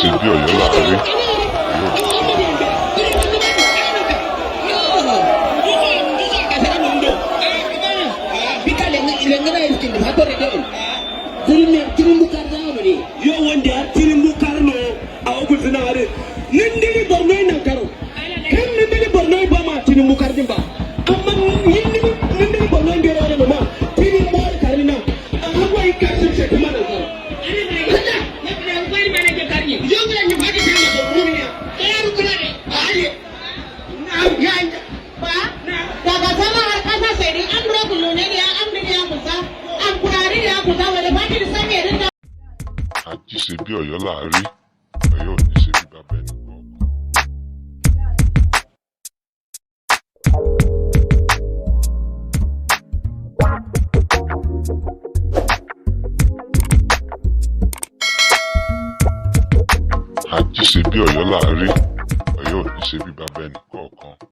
ṣe bí Ọ̀yọ́ láàárín Ọ̀yọ́ àti ṣe bí Ọ̀yọ́ láàárín Ọ̀yọ́ ò ní ṣe bí bàbá ẹni kọ̀ọ̀kan. àti ṣe bí Ọ̀yọ́ láàárín Ọ̀yọ́ ò ní ṣe bí bàbá ẹni kọ̀ọ̀kan.